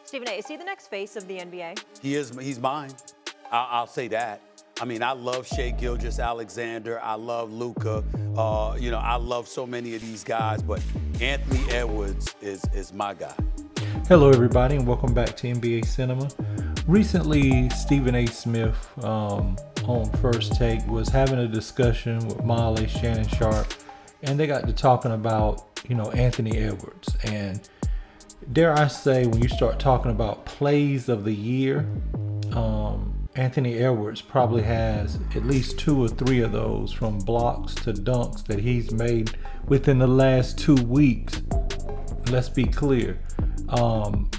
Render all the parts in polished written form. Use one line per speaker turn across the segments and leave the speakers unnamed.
Stephen A., is he the next face of the NBA?
He's mine. I'll say that. I mean, I love Shai Gilgeous-Alexander. I love Luka. I love so many of these guys, but Anthony Edwards is my guy.
Hello, everybody, and welcome back to NBA Cinema. Recently, Stephen A. Smith on First Take was having a discussion with Molly Shannon Sharp, and they got to talking about, Anthony Edwards. And dare I say, when you start talking about plays of the year, Anthony Edwards probably has at least 2 or 3 of those, from blocks to dunks, that he's made within the last 2 weeks. Let's be clear.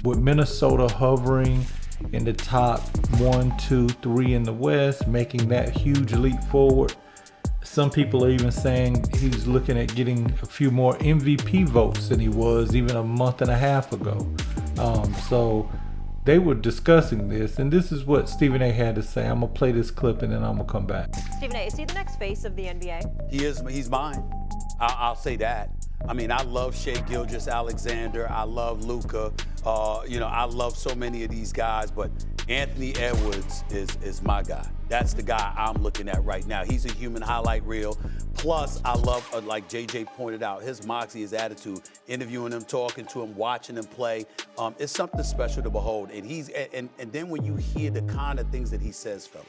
With Minnesota hovering in the top 1, 2, 3 in the West, making that huge leap forward. Some people are even saying he's looking at getting a few more MVP votes than he was even a month and a half ago. So they were discussing this, and this is what Stephen A. had to say. I'm going to play this clip and then I'm going to come back.
Stephen A., is he the next face of the NBA?
He's mine. I'll say that. I mean, I love Shai Gilgeous-Alexander. I love Luka. I love so many of these guys, but Anthony Edwards is my guy. That's the guy I'm looking at right now. He's a human highlight reel. Plus, I love, like JJ pointed out, his moxie, his attitude, interviewing him, talking to him, watching him play. It's something special to behold. And then when you hear the kind of things that he says, fellas,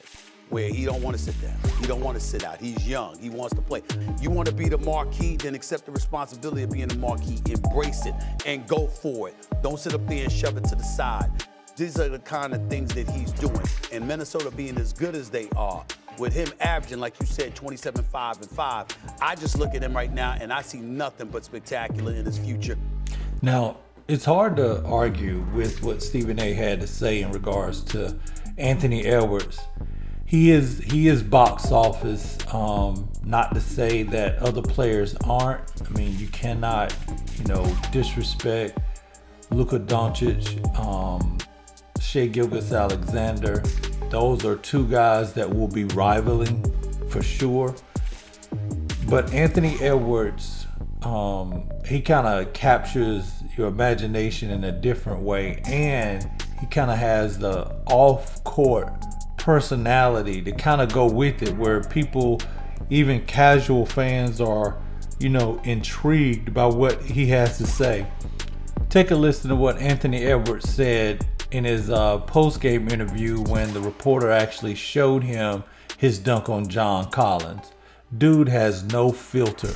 where he don't want to sit down, he don't want to sit out, he's young, he wants to play. You want to be the marquee, then accept the responsibility of being the marquee, embrace it, and go for it. Don't sit up there and shove it to the side. These are the kind of things that he's doing. And Minnesota being as good as they are, with him averaging, like you said, 27, 5, and 5, I just look at him right now and I see nothing but spectacular in his future.
Now, it's hard to argue with what Stephen A. had to say in regards to Anthony Edwards. He is box office, not to say that other players aren't. I mean, you cannot, disrespect Luka Doncic, Shai Gilgeous-Alexander. Those are 2 guys that will be rivaling for sure. But Anthony Edwards, he kind of captures your imagination in a different way, and he kind of has the off-court personality to kind of go with it, where people, even casual fans, are intrigued by what he has to say. Take a listen to what Anthony Edwards said in his post-game interview when the reporter actually showed him his dunk on John Collins. Dude has no filter.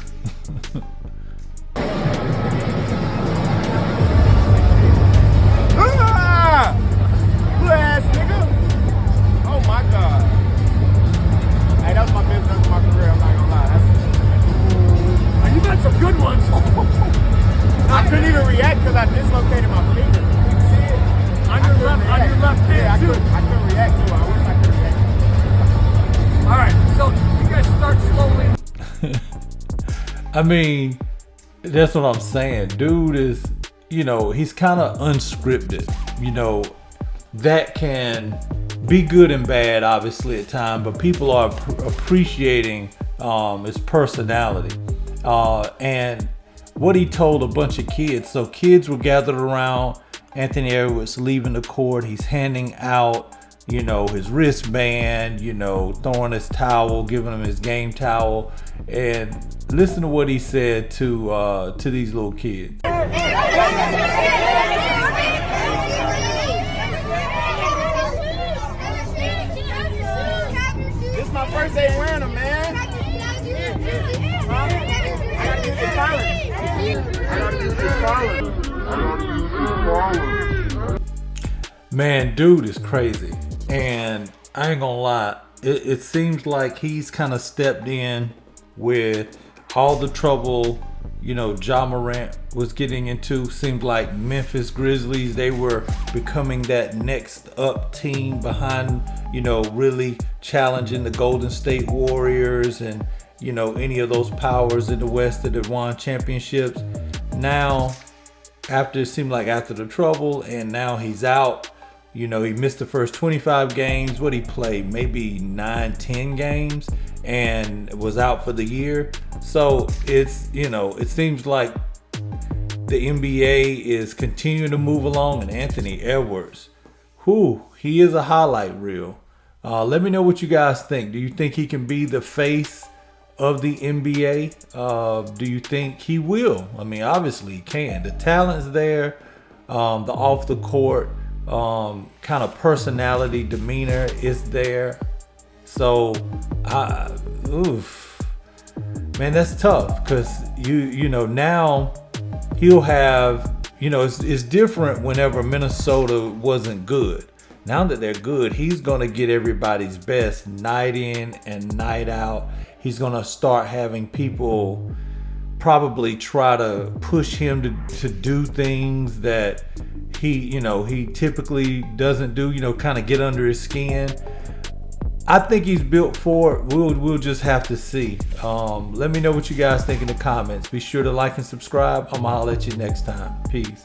That's my business, my career, I'm not gonna lie. You got some good ones. I couldn't even react because I dislocated my finger. You can see it. On your left hand, too. I couldn't react to it. I wish I could react. All right, so you guys start slowly.
I mean, that's what I'm saying. Dude is, he's kind of unscripted. That can be good and bad, obviously, at times, but people are appreciating his personality and what he told a bunch of kids. So kids were gathered around Anthony Edwards leaving the court. He's handing out, his wristband, throwing his towel, giving him his game towel, and listen to what he said to these little kids.
My first day wearing them, man. I gotta use the
Man, dude is crazy. And I ain't gonna lie, it seems like he's kind of stepped in with all the trouble, Ja Morant was getting into. Seemed like Memphis Grizzlies, they were becoming that next up team behind, really challenging the Golden State Warriors and, any of those powers in the West that have won championships. Now, it seemed like after the trouble, and now he's out. He missed the first 25 games. What he played, maybe 9-10 games, and was out for the year. So it's, it seems like the NBA is continuing to move along, and Anthony Edwards, he is a highlight reel. Let me know what you guys think. Do you think he can be the face of the NBA? Do you think he will? I mean, obviously he can. The talent's there. The off the court kind of personality, demeanor is there. So, man, that's tough because you know now he'll have, you know, it's different whenever Minnesota wasn't good. Now that they're good, he's going to get everybody's best night in and night out. He's going to start having people probably try to push him to do things that he typically doesn't do, kind of get under his skin. I think he's built for it. We'll just have to see. Let me know what you guys think in the comments. Be sure to like and subscribe. I'm going to holler at you next time. Peace.